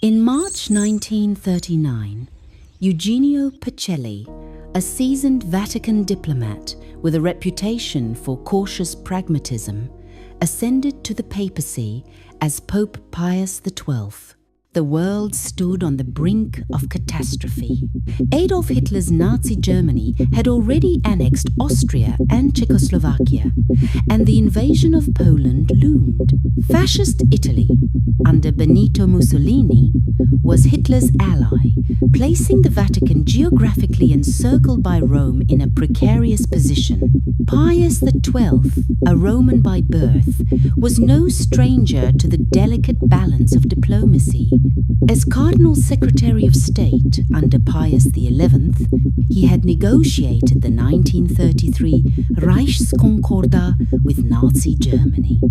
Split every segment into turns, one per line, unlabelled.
In March 1939, Eugenio Pacelli, a seasoned Vatican diplomat with a reputation for cautious pragmatism, ascended to the papacy as Pope Pius XII. The world stood on the brink of catastrophe. Adolf Hitler's Nazi Germany had already annexed Austria and Czechoslovakia, and the invasion of Poland loomed. Fascist Italy, under Benito Mussolini, was Hitler's ally, placing the Vatican geographically encircled by Rome in a precarious position. Pius XII, a Roman by birth, was no stranger to the delicate balance of diplomacy. As Cardinal Secretary of State under Pius XI, he had negotiated the 1933 Reichskonkordat with Nazi Germany,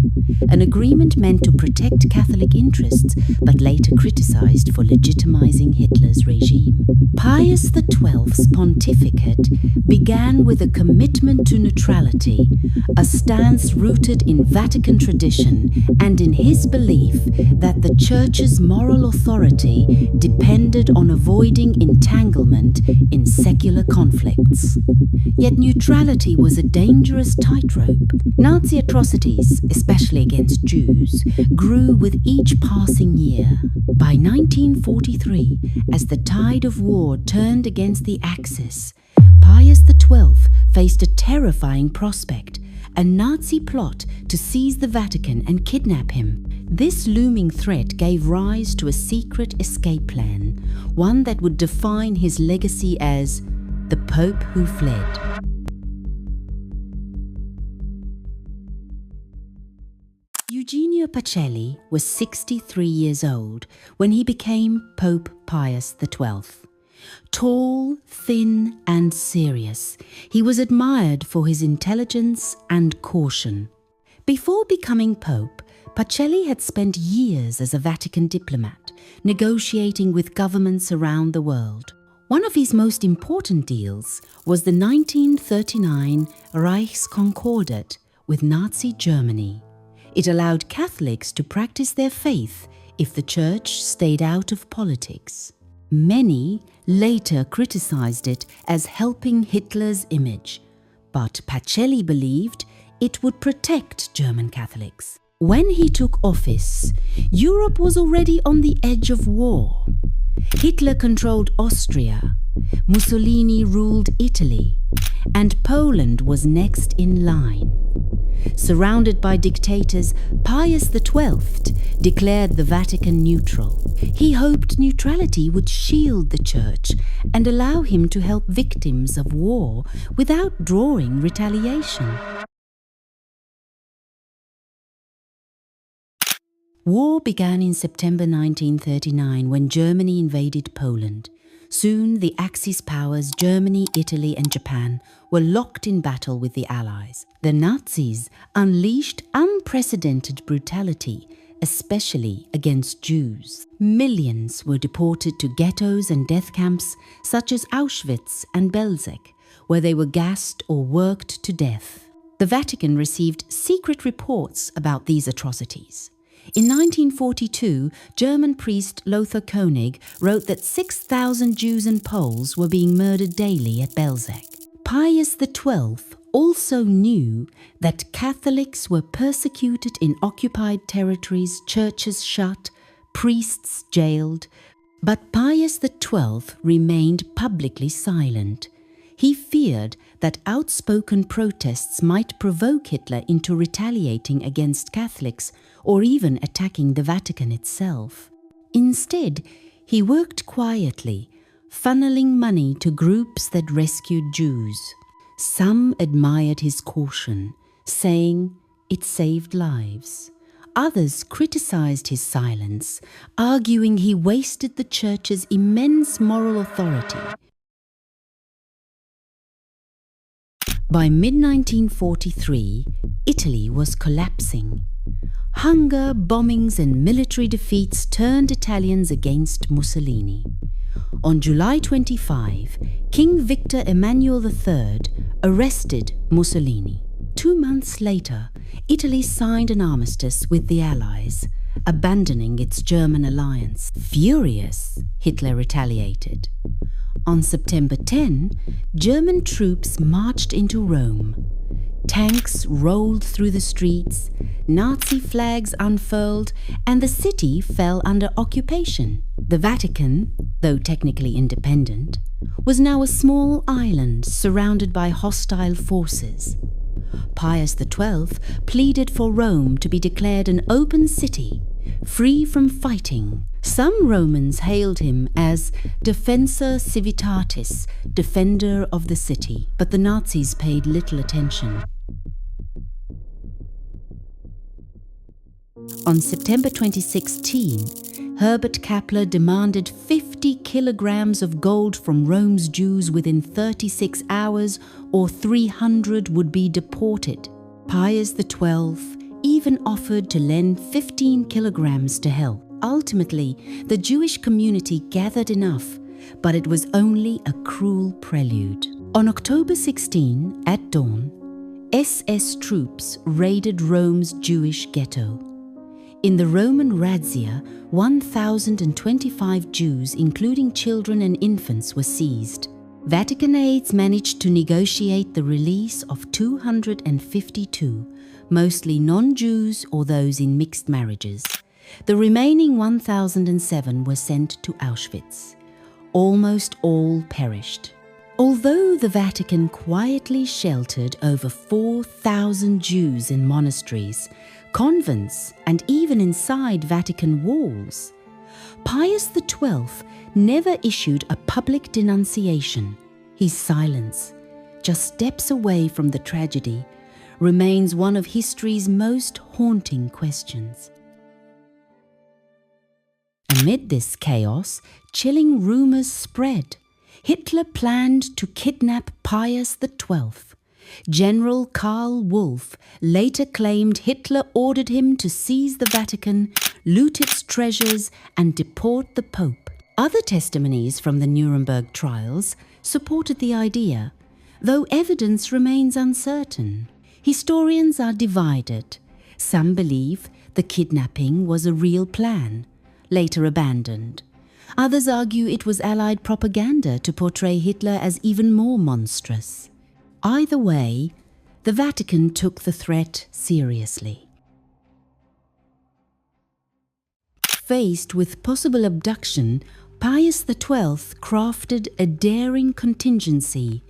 an agreement meant to protect Catholic interests but later criticized for legitimizing Hitler's regime. Pius XII's pontificate began with a commitment to neutrality, a stance rooted in Vatican tradition and in his belief that the Church's moral authority depended on avoiding entanglement in secular conflicts. Yet neutrality was a dangerous tightrope. Nazi atrocities, especially against Jews, grew with each passing year. By 1943, as the tide of war turned against the Axis, Pius XII faced a terrifying prospect: a Nazi plot to seize the Vatican and kidnap him. This looming threat gave rise to a secret escape plan, one that would define his legacy as the Pope who fled. Eugenio Pacelli was 63 years old when he became Pope Pius XII. Tall, thin, and serious, he was admired for his intelligence and caution. Before becoming Pope, Pacelli had spent years as a Vatican diplomat, negotiating with governments around the world. One of his most important deals was the 1939 Reichskonkordat with Nazi Germany. It allowed Catholics to practice their faith if the Church stayed out of politics. Many later criticized it as helping Hitler's image, but Pacelli believed it would protect German Catholics. When he took office, Europe was already on the edge of war. Hitler controlled Austria, Mussolini ruled Italy, and Poland was next in line. Surrounded by dictators, Pius XII declared the Vatican neutral. He hoped neutrality would shield the Church and allow him to help victims of war without drawing retaliation. War began in September 1939 when Germany invaded Poland. Soon the Axis powers, Germany, Italy and Japan, were locked in battle with the Allies. The Nazis unleashed unprecedented brutality, especially against Jews. Millions were deported to ghettos and death camps such as Auschwitz and Belzec, where they were gassed or worked to death. The Vatican received secret reports about these atrocities. In 1942, German priest Lothar Koenig wrote that 6,000 Jews and Poles were being murdered daily at Belzec. Pius XII also knew that Catholics were persecuted in occupied territories, churches shut, priests jailed, but Pius XII remained publicly silent. He feared that outspoken protests might provoke Hitler into retaliating against Catholics or even attacking the Vatican itself. Instead, he worked quietly, funneling money to groups that rescued Jews. Some admired his caution, saying it saved lives. Others criticized his silence, arguing he wasted the Church's immense moral authority. By mid-1943, Italy was collapsing. Hunger, bombings and military defeats turned Italians against Mussolini. On July 25, King Victor Emmanuel III arrested Mussolini. 2 months later, Italy signed an armistice with the Allies. abandoning its German alliance. Furious, Hitler retaliated. On September 10, German troops marched into Rome. Tanks rolled through the streets, Nazi flags unfurled, and the city fell under occupation. The Vatican, though technically independent, was now a small island surrounded by hostile forces. Pius XII pleaded for Rome to be declared an open city, free from fighting. Some Romans hailed him as Defensor Civitatis, defender of the city, but the Nazis paid little attention. On September 2016, Herbert Kappler demanded 50 kilograms of gold from Rome's Jews within 36 hours, or 300 would be deported. Pius XII even offered to lend 15 kilograms to help. Ultimately, the Jewish community gathered enough, but it was only a cruel prelude. On October 16, at dawn, SS troops raided Rome's Jewish ghetto. In the Roman razzia, 1,025 Jews, including children and infants, were seized. Vatican aides managed to negotiate the release of 252, mostly non-Jews or those in mixed marriages. The remaining 1,007 were sent to Auschwitz. Almost all perished. Although the Vatican quietly sheltered over 4,000 Jews in monasteries, convents, and even inside Vatican walls, Pius XII never issued a public denunciation. His silence, just steps away from the tragedy, remains one of history's most haunting questions. Amid this chaos, chilling rumors spread. Hitler planned to kidnap Pius XII. General Karl Wolff later claimed Hitler ordered him to seize the Vatican, loot its treasures, and deport the Pope. Other testimonies from the Nuremberg trials supported the idea, though evidence remains uncertain. Historians are divided. Some believe the kidnapping was a real plan, later abandoned. Others argue it was Allied propaganda to portray Hitler as even more monstrous. Either way, the Vatican took the threat seriously. Faced with possible abduction, Pius XII crafted a daring contingency.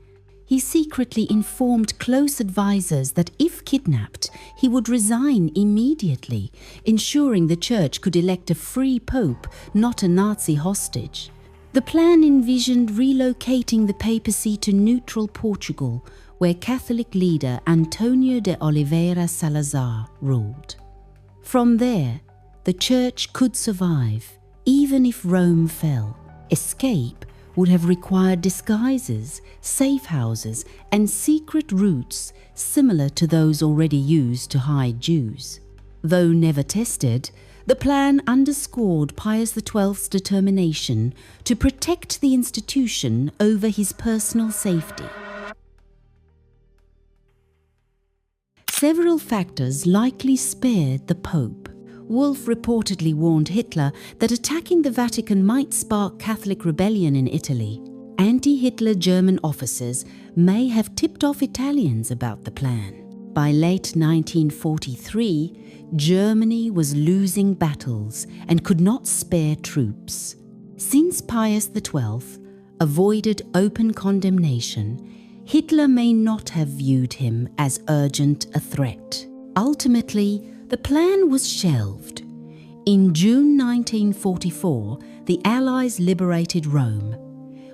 He secretly informed close advisors that if kidnapped, he would resign immediately, ensuring the Church could elect a free pope, not a Nazi hostage. The plan envisioned relocating the papacy to neutral Portugal, where Catholic leader Antonio de Oliveira Salazar ruled. From there, the Church could survive, even if Rome fell. Escape would have required disguises, safe houses, and secret routes similar to those already used to hide Jews. Though never tested, the plan underscored Pius XII's determination to protect the institution over his personal safety. Several factors likely spared the Pope. Wolff reportedly warned Hitler that attacking the Vatican might spark Catholic rebellion in Italy. Anti-Hitler German officers may have tipped off Italians about the plan. By late 1943, Germany was losing battles and could not spare troops. Since Pius XII avoided open condemnation, Hitler may not have viewed him as urgent a threat. Ultimately, the plan was shelved. In June 1944, the Allies liberated Rome.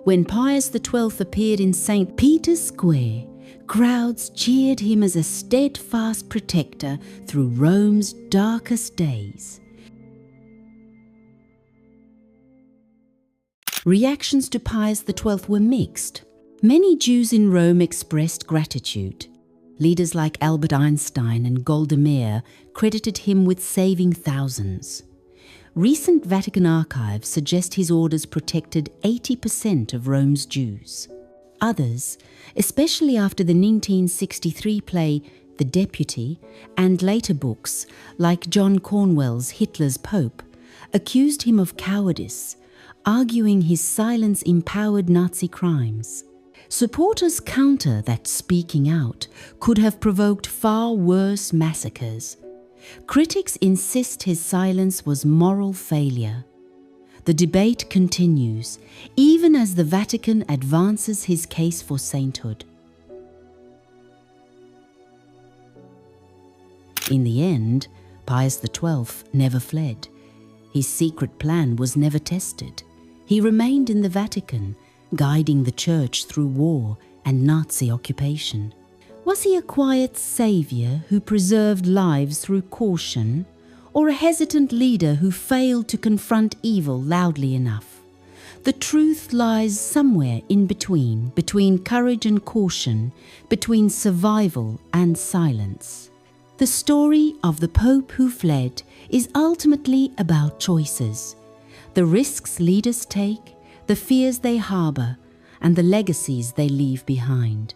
When Pius XII appeared in St. Peter's Square, crowds cheered him as a steadfast protector through Rome's darkest days. Reactions to Pius XII were mixed. Many Jews in Rome expressed gratitude. Leaders like Albert Einstein and Golda Meir credited him with saving thousands. Recent Vatican archives suggest his orders protected 80% of Rome's Jews. Others, especially after the 1963 play The Deputy, and later books, like John Cornwell's Hitler's Pope, accused him of cowardice, arguing his silence empowered Nazi crimes. Supporters counter that speaking out could have provoked far worse massacres. Critics insist his silence was moral failure. The debate continues, even as the Vatican advances his case for sainthood. In the end, Pius XII never fled. His secret plan was never tested. He remained in the Vatican, guiding the Church through war and Nazi occupation. Was he a quiet savior who preserved lives through caution, or a hesitant leader who failed to confront evil loudly enough? The truth lies somewhere in between courage and caution, between survival and silence. The story of the Pope who fled is ultimately about choices. The risks leaders take, the fears they harbor, and the legacies they leave behind.